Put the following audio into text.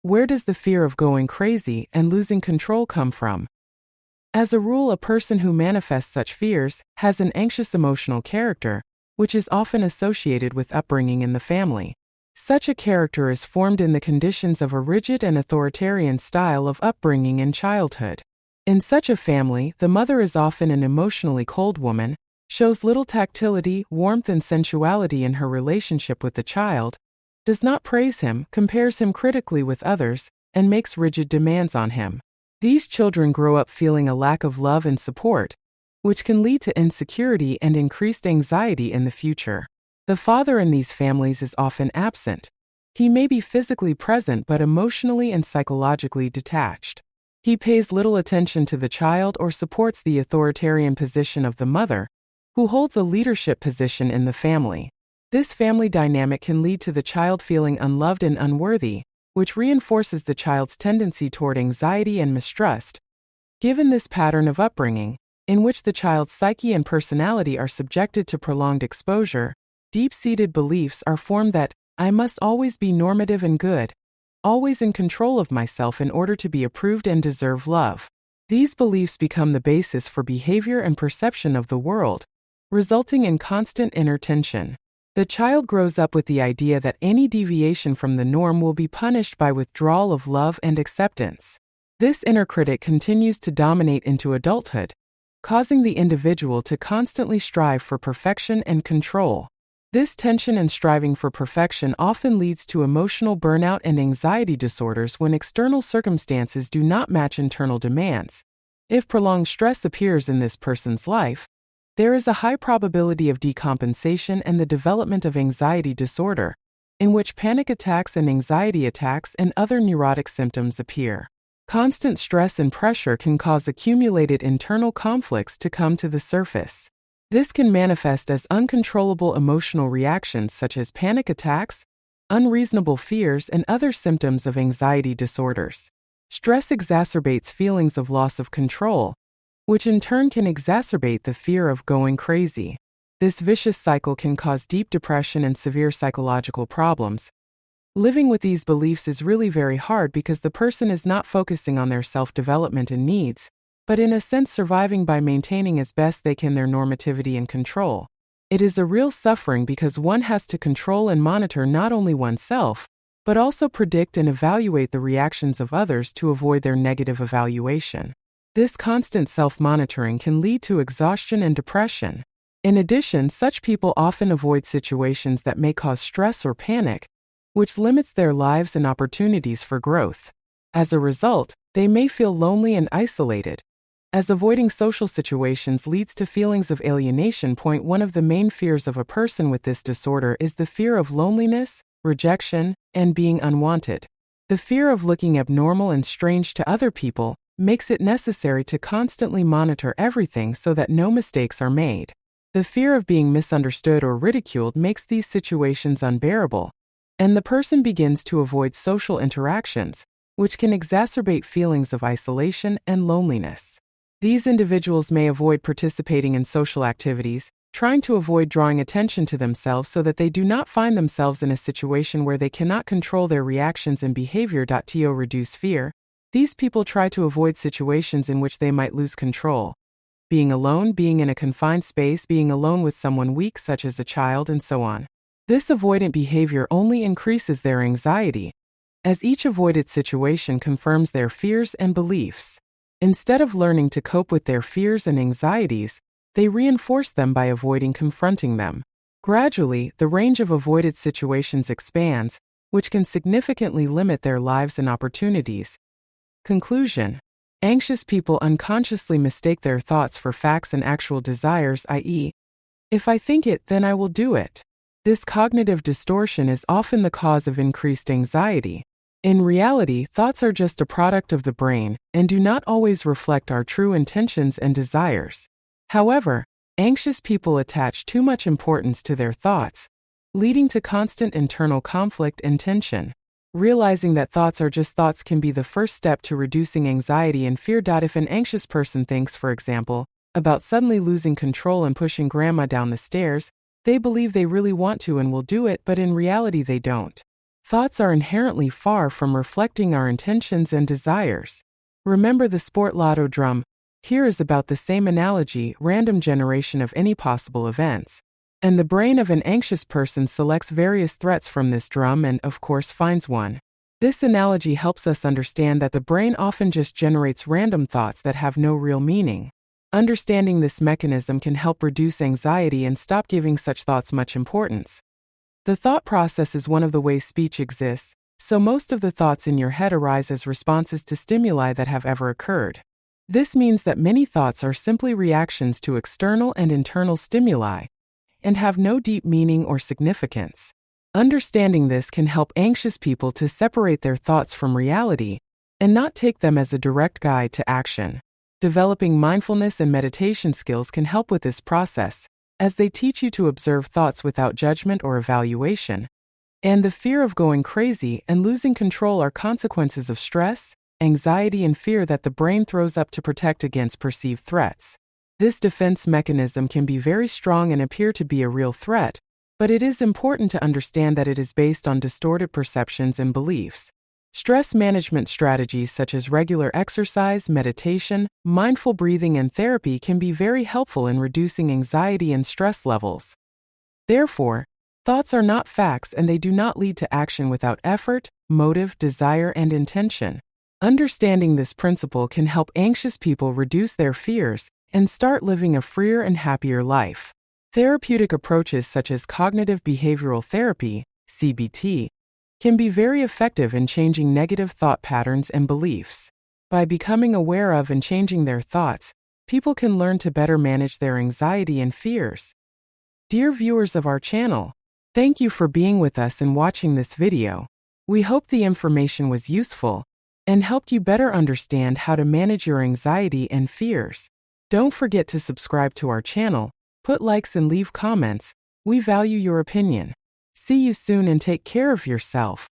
Where does the fear of going crazy and losing control come from? As a rule, a person who manifests such fears has an anxious emotional character, which is often associated with upbringing in the family. Such a character is formed in the conditions of a rigid and authoritarian style of upbringing in childhood. In such a family, the mother is often an emotionally cold woman, shows little tactility, warmth, and sensuality in her relationship with the child, does not praise him, compares him critically with others, and makes rigid demands on him. These children grow up feeling a lack of love and support, which can lead to insecurity and increased anxiety in the future. The father in these families is often absent. He may be physically present but emotionally and psychologically detached. He pays little attention to the child or supports the authoritarian position of the mother, who holds a leadership position in the family. This family dynamic can lead to the child feeling unloved and unworthy, which reinforces the child's tendency toward anxiety and mistrust. Given this pattern of upbringing, in which the child's psyche and personality are subjected to prolonged exposure, deep-seated beliefs are formed that I must always be normative and good, always in control of myself in order to be approved and deserve love. These beliefs become the basis for behavior and perception of the world, resulting in constant inner tension. The child grows up with the idea that any deviation from the norm will be punished by withdrawal of love and acceptance. This inner critic continues to dominate into adulthood, causing the individual to constantly strive for perfection and control. This tension and striving for perfection often leads to emotional burnout and anxiety disorders when external circumstances do not match internal demands. If prolonged stress appears in this person's life, there is a high probability of decompensation and the development of anxiety disorder, in which panic attacks and anxiety attacks and other neurotic symptoms appear. Constant stress and pressure can cause accumulated internal conflicts to come to the surface. This can manifest as uncontrollable emotional reactions such as panic attacks, unreasonable fears, and other symptoms of anxiety disorders. Stress exacerbates feelings of loss of control, which in turn can exacerbate the fear of going crazy. This vicious cycle can cause deep depression and severe psychological problems. Living with these beliefs is really very hard because the person is not focusing on their self-development and needs, but in a sense surviving by maintaining as best they can their normativity and control. It is a real suffering because one has to control and monitor not only oneself, but also predict and evaluate the reactions of others to avoid their negative evaluation. This constant self-monitoring can lead to exhaustion and depression. In addition, such people often avoid situations that may cause stress or panic, which limits their lives and opportunities for growth. As a result, they may feel lonely and isolated. As avoiding social situations leads to feelings of alienation. One of the main fears of a person with this disorder is the fear of loneliness, rejection, and being unwanted. The fear of looking abnormal and strange to other people makes it necessary to constantly monitor everything so that no mistakes are made. The fear of being misunderstood or ridiculed makes these situations unbearable, and the person begins to avoid social interactions, which can exacerbate feelings of isolation and loneliness. These individuals may avoid participating in social activities, trying to avoid drawing attention to themselves so that they do not find themselves in a situation where they cannot control their reactions and behavior. To reduce fear, these people try to avoid situations in which they might lose control. Being alone, being in a confined space, being alone with someone weak such as a child, and so on. This avoidant behavior only increases their anxiety, as each avoided situation confirms their fears and beliefs. Instead of learning to cope with their fears and anxieties, they reinforce them by avoiding confronting them. Gradually, the range of avoided situations expands, which can significantly limit their lives and opportunities. Conclusion: anxious people unconsciously mistake their thoughts for facts and actual desires, i.e., if I think it, then I will do it. This cognitive distortion is often the cause of increased anxiety. In reality, thoughts are just a product of the brain and do not always reflect our true intentions and desires. However, anxious people attach too much importance to their thoughts, leading to constant internal conflict and tension. Realizing that thoughts are just thoughts can be the first step to reducing anxiety and fear. If an anxious person thinks, for example, about suddenly losing control and pushing grandma down the stairs, they believe they really want to and will do it, but in reality they don't. Thoughts are inherently far from reflecting our intentions and desires. Remember the sport lotto drum? Here is about the same analogy: random generation of any possible events. And the brain of an anxious person selects various threats from this drum and, of course, finds one. This analogy helps us understand that the brain often just generates random thoughts that have no real meaning. Understanding this mechanism can help reduce anxiety and stop giving such thoughts much importance. The thought process is one of the ways speech exists, so most of the thoughts in your head arise as responses to stimuli that have ever occurred. This means that many thoughts are simply reactions to external and internal stimuli, and have no deep meaning or significance. Understanding this can help anxious people to separate their thoughts from reality and not take them as a direct guide to action. Developing mindfulness and meditation skills can help with this process, as they teach you to observe thoughts without judgment or evaluation. And the fear of going crazy and losing control are consequences of stress, anxiety, and fear that the brain throws up to protect against perceived threats. This defense mechanism can be very strong and appear to be a real threat, but it is important to understand that it is based on distorted perceptions and beliefs. Stress management strategies such as regular exercise, meditation, mindful breathing, and therapy can be very helpful in reducing anxiety and stress levels. Therefore, thoughts are not facts and they do not lead to action without effort, motive, desire, and intention. Understanding this principle can help anxious people reduce their fears and start living a freer and happier life. Therapeutic approaches such as cognitive behavioral therapy, CBT, can be very effective in changing negative thought patterns and beliefs. By becoming aware of and changing their thoughts, people can learn to better manage their anxiety and fears. Dear viewers of our channel, thank you for being with us and watching this video. We hope the information was useful and helped you better understand how to manage your anxiety and fears. Don't forget to subscribe to our channel, put likes and leave comments. We value your opinion. See you soon and take care of yourself.